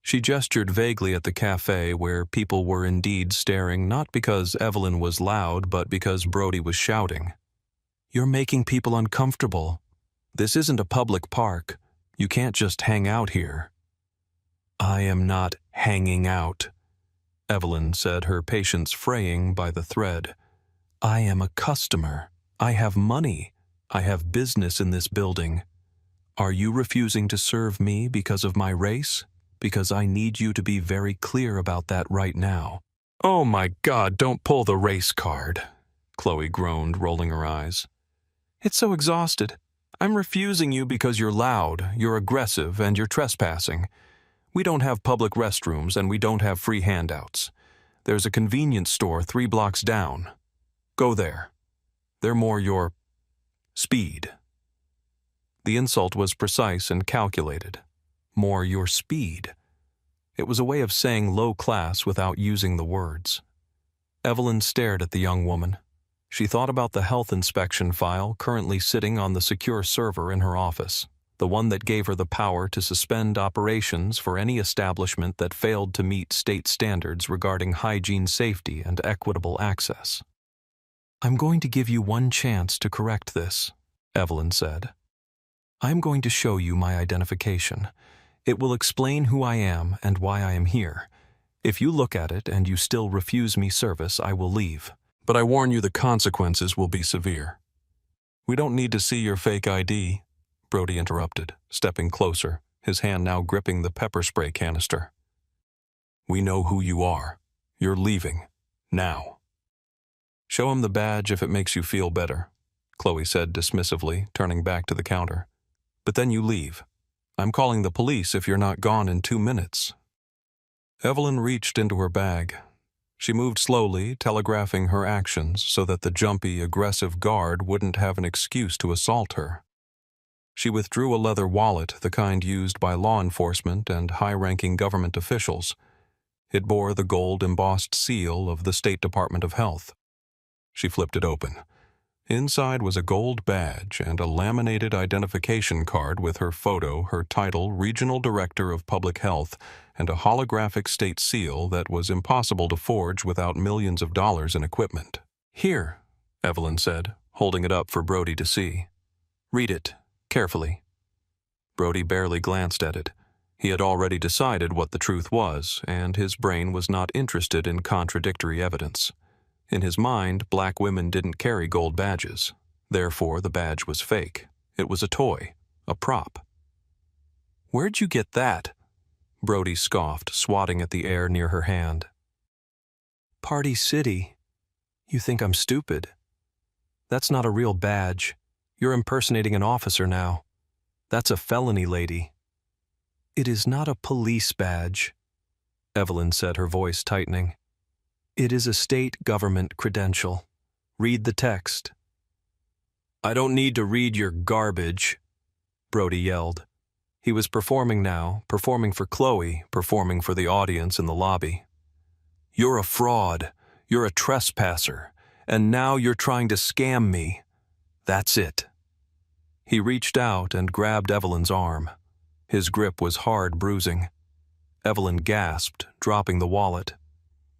She gestured vaguely at the cafe where people were indeed staring, not because Evelyn was loud, but because Brody was shouting. "You're making people uncomfortable. This isn't a public park. You can't just hang out here." "I am not hanging out," Evelyn said, her patience fraying by the thread. "I am a customer. I have money. I have business in this building. Are you refusing to serve me because of my race? Because I need you to be very clear about that right now." "Oh my God, don't pull the race card," Chloe groaned, rolling her eyes. "It's so exhausted. I'm refusing you because you're loud, you're aggressive, and you're trespassing. We don't have public restrooms and we don't have free handouts. There's a convenience store 3 blocks down. Go there. They're more your speed. The insult was precise and calculated. More your speed. It was a way of saying low class without using the words. Evelyn stared at the young woman. She thought about the health inspection file currently sitting on the secure server in her office, the one that gave her the power to suspend operations for any establishment that failed to meet state standards regarding hygiene, safety, and equitable access. "I'm going to give you one chance to correct this," Evelyn said. "I'm going to show you my identification. It will explain who I am and why I am here. If you look at it and you still refuse me service, I will leave. But I warn you the consequences will be severe." "We don't need to see your fake ID," Brody interrupted, stepping closer, his hand now gripping the pepper spray canister. "We know who you are. You're leaving. Now." "Show him the badge if it makes you feel better," Chloe said dismissively, turning back to the counter. "But then you leave. I'm calling the police if you're not gone in 2 minutes." Evelyn reached into her bag. She moved slowly, telegraphing her actions so that the jumpy, aggressive guard wouldn't have an excuse to assault her. She withdrew a leather wallet, the kind used by law enforcement and high-ranking government officials. It bore the gold-embossed seal of the State Department of Health. She flipped it open. Inside was a gold badge and a laminated identification card with her photo, her title, Regional Director of Public Health, and a holographic state seal that was impossible to forge without millions of dollars in equipment. "Here," Evelyn said, holding it up for Brody to see. "Read it, carefully." Brody barely glanced at it. He had already decided what the truth was, and his brain was not interested in contradictory evidence. In his mind, black women didn't carry gold badges. Therefore, the badge was fake. It was a toy, a prop. "Where'd you get that?" Brody scoffed, swatting at the air near her hand. "Party City. You think I'm stupid? That's not a real badge. You're impersonating an officer now. That's a felony, lady." "It is not a police badge," Evelyn said, her voice tightening. "It is a state government credential. Read the text." "I don't need to read your garbage," Brody yelled. He was performing now, performing for Chloe, performing for the audience in the lobby. "You're a fraud. You're a trespasser. And now you're trying to scam me. That's it." He reached out and grabbed Evelyn's arm. His grip was hard bruising. Evelyn gasped, dropping the wallet.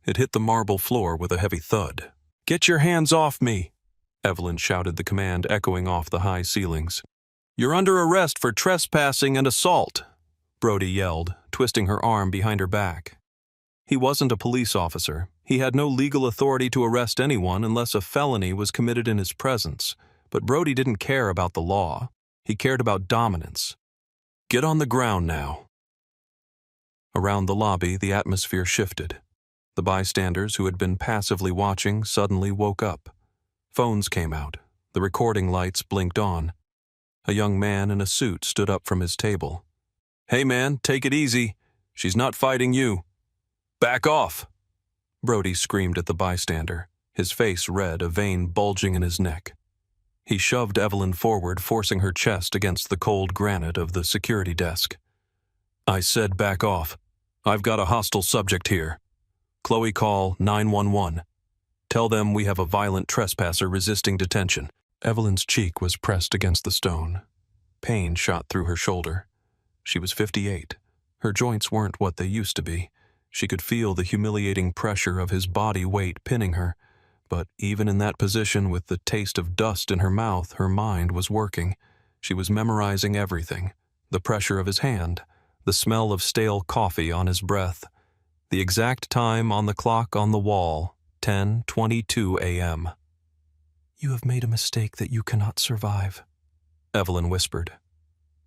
It hit the marble floor with a heavy thud. "Get your hands off me!" Evelyn shouted the command echoing off the high ceilings. "You're under arrest for trespassing and assault," Brody yelled, twisting her arm behind her back. He wasn't a police officer. He had no legal authority to arrest anyone unless a felony was committed in his presence. But Brody didn't care about the law. He cared about dominance. "Get on the ground now." Around the lobby, the atmosphere shifted. The bystanders who had been passively watching suddenly woke up. Phones came out. The recording lights blinked on. A young man in a suit stood up from his table. "Hey man, take it easy. She's not fighting you." "Back off!" Brody screamed at the bystander, his face red, a vein bulging in his neck. He shoved Evelyn forward, forcing her chest against the cold granite of the security desk. "I said back off. I've got a hostile subject here. Chloe, call 911. Tell them we have a violent trespasser resisting detention." Evelyn's cheek was pressed against the stone. Pain shot through her shoulder. She was 58. Her joints weren't what they used to be. She could feel the humiliating pressure of his body weight pinning her. But even in that position, with the taste of dust in her mouth, her mind was working. She was memorizing everything. The pressure of his hand, the smell of stale coffee on his breath, the exact time on the clock on the wall, 10:22 a.m. "You have made a mistake that you cannot survive," Evelyn whispered.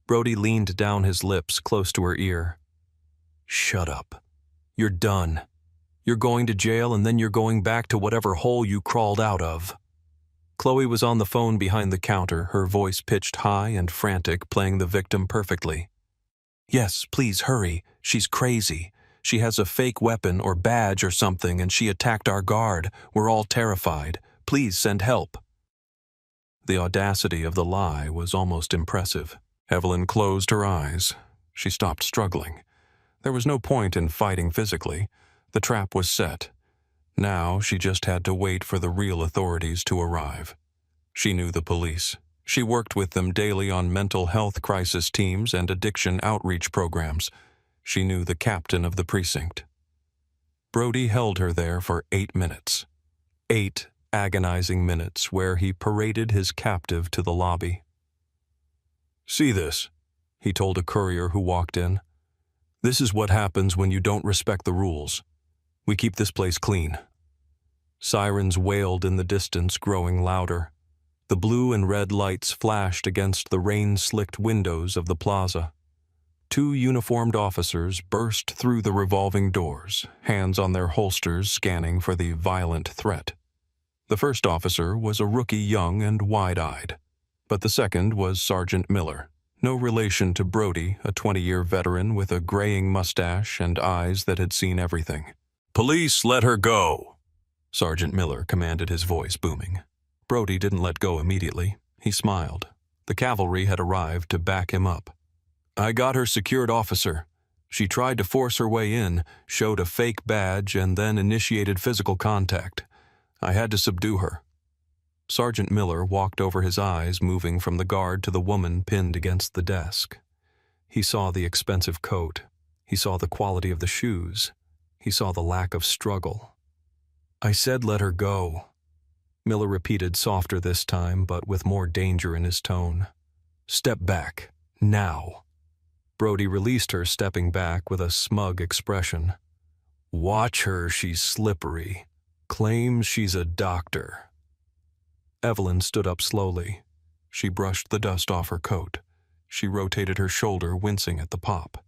Brody leaned down his lips close to her ear. "Shut up. You're done. You're going to jail and then you're going back to whatever hole you crawled out of." Chloe was on the phone behind the counter, her voice pitched high and frantic, playing the victim perfectly. "Yes, please hurry. She's crazy. She has a fake weapon or badge or something and she attacked our guard. We're all terrified. Please send help." The audacity of the lie was almost impressive. Evelyn closed her eyes. She stopped struggling. There was no point in fighting physically. The trap was set. Now she just had to wait for the real authorities to arrive. She knew the police. She worked with them daily on mental health crisis teams and addiction outreach programs. She knew the captain of the precinct. Brody held her there for 8 minutes. 8 agonizing minutes where he paraded his captive to the lobby. "See this," he told a courier who walked in. "This is what happens when you don't respect the rules. We keep this place clean." Sirens wailed in the distance, growing louder. The blue and red lights flashed against the rain-slicked windows of the plaza. 2 uniformed officers burst through the revolving doors, hands on their holsters scanning for the violent threat. The first officer was a rookie, young and wide-eyed, but the second was Sergeant Miller, no relation to Brody, a 20-year veteran with a graying mustache and eyes that had seen everything. "Police, let her go!" Sergeant Miller commanded, his voice booming. Brody didn't let go immediately. He smiled. The cavalry had arrived to back him up. "I got her secured, officer. She tried to force her way in, showed a fake badge, and then initiated physical contact. I had to subdue her." Sergeant Miller walked over his eyes, moving from the guard to the woman pinned against the desk. He saw the expensive coat. He saw the quality of the shoes. He saw the lack of struggle. "I said let her go," Miller repeated, softer this time, but with more danger in his tone. "Step back, now." Brody released her, stepping back with a smug expression. "Watch her, she's slippery. Claims she's a doctor." Evelyn stood up slowly. She brushed the dust off her coat. She rotated her shoulder, wincing at the pop.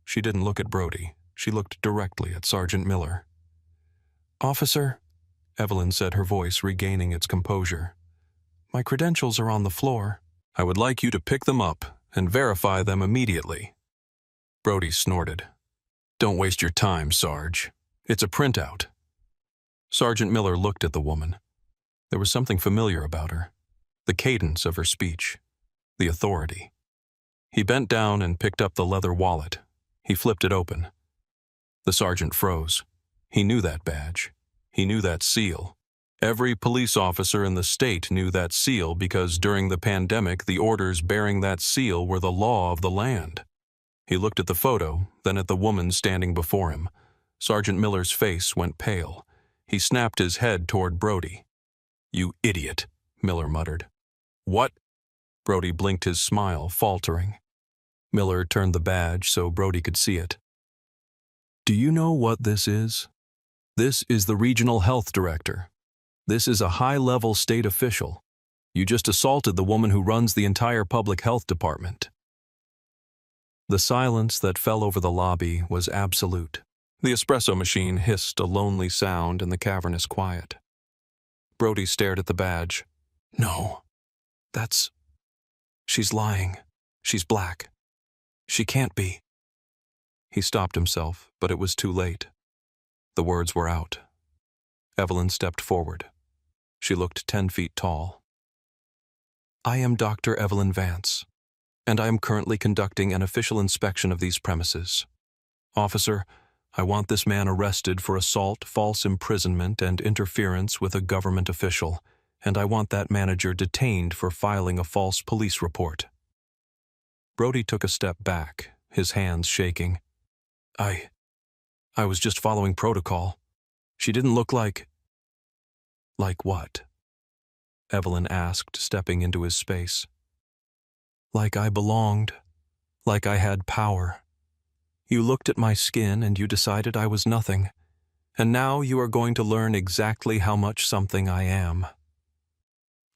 She didn't look at Brody. She looked directly at Sergeant Miller. "Officer," Evelyn said, her voice regaining its composure, "my credentials are on the floor. I would like you to pick them up and verify them immediately." Brody snorted. "Don't waste your time, Sarge. It's a printout." Sergeant Miller looked at the woman. There was something familiar about her. The cadence of her speech. The authority. He bent down and picked up the leather wallet. He flipped it open. The sergeant froze. He knew that badge. He knew that seal. Every police officer in the state knew that seal because during the pandemic, the orders bearing that seal were the law of the land. He looked at the photo, then at the woman standing before him. Sergeant Miller's face went pale. He snapped his head toward Brody. "You idiot," Miller muttered. "What?" Brody blinked, his smile faltering. Miller turned the badge so Brody could see it. "Do you know what this is? This is the regional health director. This is a high-level state official. You just assaulted the woman who runs the entire public health department." The silence that fell over the lobby was absolute. The espresso machine hissed a lonely sound in the cavernous quiet. Brody stared at the badge. "No, that's... She's lying. She's black. She can't be." He stopped himself, but it was too late. The words were out. Evelyn stepped forward. She looked 10 feet tall. "I am Dr. Evelyn Vance, and I am currently conducting an official inspection of these premises. Officer, I want this man arrested for assault, false imprisonment, and interference with a government official, and I want that manager detained for filing a false police report." Brody took a step back, his hands shaking. I was just following protocol. She didn't look like... "Like what?" Evelyn asked, stepping into his space. "Like I belonged. Like I had power. You looked at my skin and you decided I was nothing. And now you are going to learn exactly how much something I am."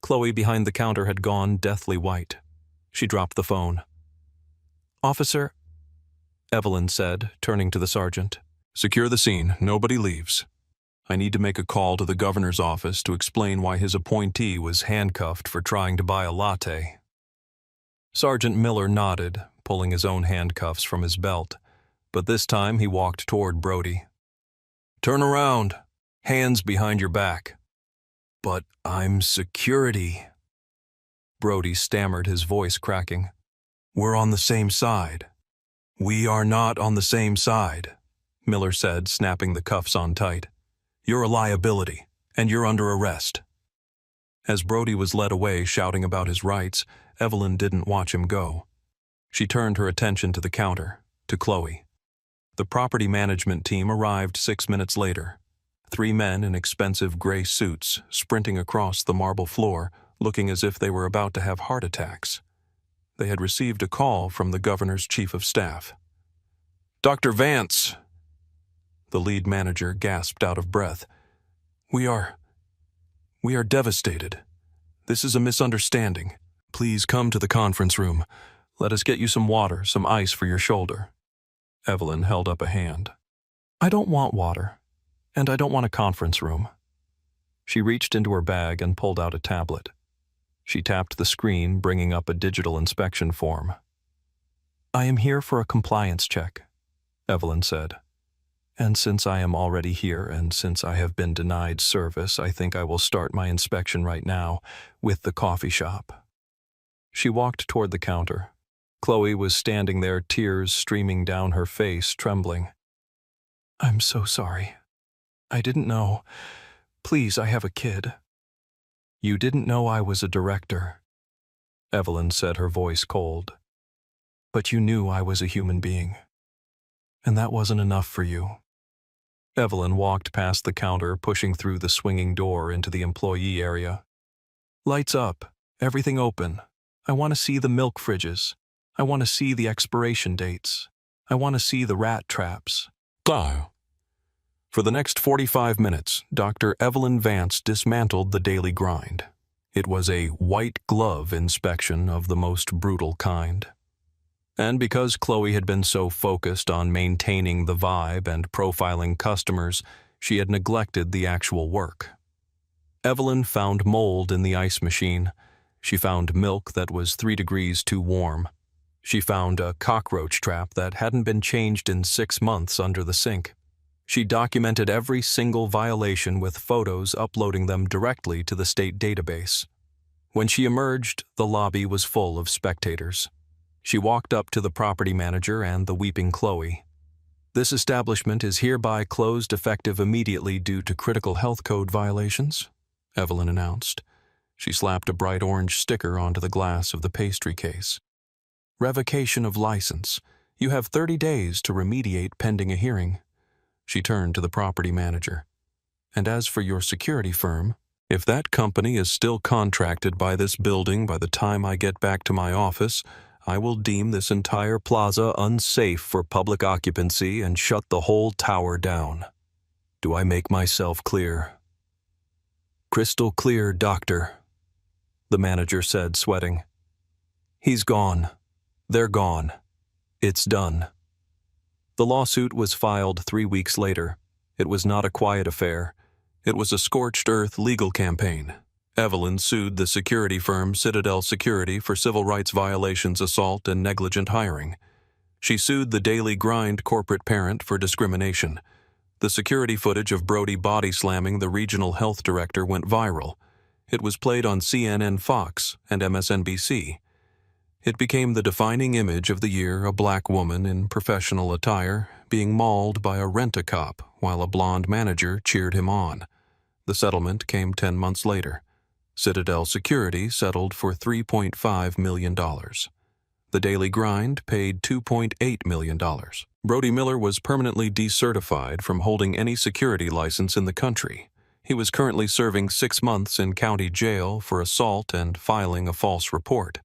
Chloe behind the counter had gone deathly white. She dropped the phone. "Officer," Evelyn said, turning to the sergeant. "Secure the scene. Nobody leaves. I need to make a call to the governor's office to explain why his appointee was handcuffed for trying to buy a latte." Sergeant Miller nodded, pulling his own handcuffs from his belt. but this time he walked toward Brody. "Turn around. Hands behind your back." "But I'm security." Brody stammered, his voice cracking. "We're on the same side." "We are not on the same side," Miller said, snapping the cuffs on tight. "You're a liability, and you're under arrest." As Brody was led away shouting about his rights, Evelyn didn't watch him go. She turned her attention to the counter, to Chloe. The property management team arrived 6 minutes later. 3 men in expensive gray suits sprinting across the marble floor, looking as if they were about to have heart attacks. They had received a call from the governor's chief of staff. "Dr. Vance!" The lead manager gasped out of breath. We are devastated. This is a misunderstanding. Please come to the conference room. Let us get you some water, some ice for your shoulder." Evelyn held up a hand. "I don't want water, and I don't want a conference room." She reached into her bag and pulled out a tablet. She tapped the screen, bringing up a digital inspection form. "I am here for a compliance check," Evelyn said. "And since I am already here and since I have been denied service, I think I will start my inspection right now with the coffee shop." She walked toward the counter. Chloe was standing there, tears streaming down her face, trembling. "I'm so sorry. I didn't know. Please, I have a kid." "You didn't know I was a director," Evelyn said, her voice cold. "But you knew I was a human being. And that wasn't enough for you." Evelyn walked past the counter, pushing through the swinging door into the employee area. "Lights up. Everything open. I want to see the milk fridges. I want to see the expiration dates. I want to see the rat traps." Go. For the next 45 minutes, Dr. Evelyn Vance dismantled the daily grind. It was a white glove inspection of the most brutal kind. And because Chloe had been so focused on maintaining the vibe and profiling customers, she had neglected the actual work. Evelyn found mold in the ice machine. She found milk that was 3 degrees too warm. She found a cockroach trap that hadn't been changed in 6 months under the sink. She documented every single violation with photos, uploading them directly to the state database. When she emerged, the lobby was full of spectators. She walked up to the property manager and the weeping Chloe. "This establishment is hereby closed effective immediately due to critical health code violations," Evelyn announced. She slapped a bright orange sticker onto the glass of the pastry case. "Revocation of license. You have 30 days to remediate pending a hearing." She turned to the property manager. "And as for your security firm, if that company is still contracted by this building by the time I get back to my office, I will deem this entire plaza unsafe for public occupancy and shut the whole tower down. Do I make myself clear?" "Crystal clear, doctor," the manager said, sweating. "He's gone. They're gone. It's done." The lawsuit was filed 3 weeks later. It was not a quiet affair. It was a scorched earth legal campaign. Evelyn sued the security firm Citadel Security for civil rights violations, assault, and negligent hiring. She sued the Daily Grind corporate parent for discrimination. The security footage of Brody body slamming the regional health director went viral. It was played on CNN, Fox, and MSNBC. It became the defining image of the year, a black woman in professional attire being mauled by a rent-a-cop while a blonde manager cheered him on. The settlement came 10 months later. Citadel Security settled for $3.5 million. The Daily Grind paid $2.8 million. Brody Miller was permanently decertified from holding any security license in the country. He was currently serving 6 months in county jail for assault and filing a false report.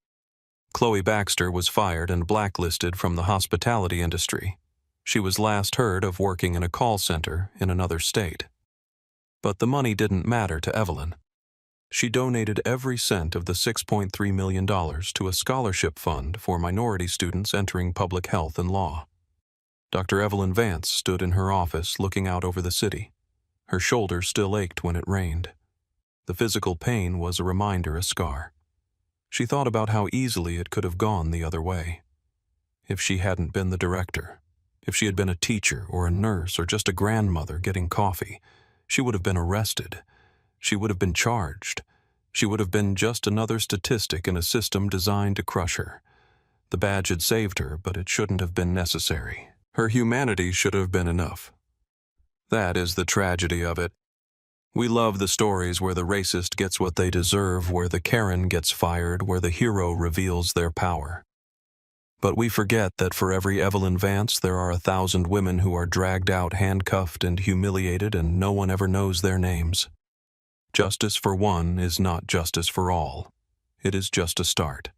Chloe Baxter was fired and blacklisted from the hospitality industry. She was last heard of working in a call center in another state. But the money didn't matter to Evelyn. She donated every cent of the $6.3 million to a scholarship fund for minority students entering public health and law. Dr. Evelyn Vance stood in her office looking out over the city. Her shoulder still ached when it rained. The physical pain was a reminder, a scar. She thought about how easily it could have gone the other way. If she hadn't been the director. If she had been a teacher or a nurse or just a grandmother getting coffee, she would have been arrested. She would have been charged. She would have been just another statistic in a system designed to crush her. The badge had saved her, but it shouldn't have been necessary. Her humanity should have been enough. That is the tragedy of it. We love the stories where the racist gets what they deserve, where the Karen gets fired, where the hero reveals their power. But we forget that for every Evelyn Vance, there are 1,000 women who are dragged out, handcuffed, and humiliated, and no one ever knows their names. Justice for one is not justice for all. It is just a start.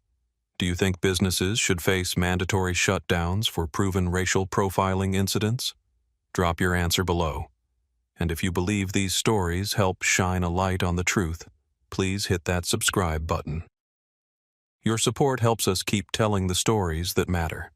Do you think businesses should face mandatory shutdowns for proven racial profiling incidents? Drop your answer below. And if you believe these stories help shine a light on the truth, please hit that subscribe button. Your support helps us keep telling the stories that matter.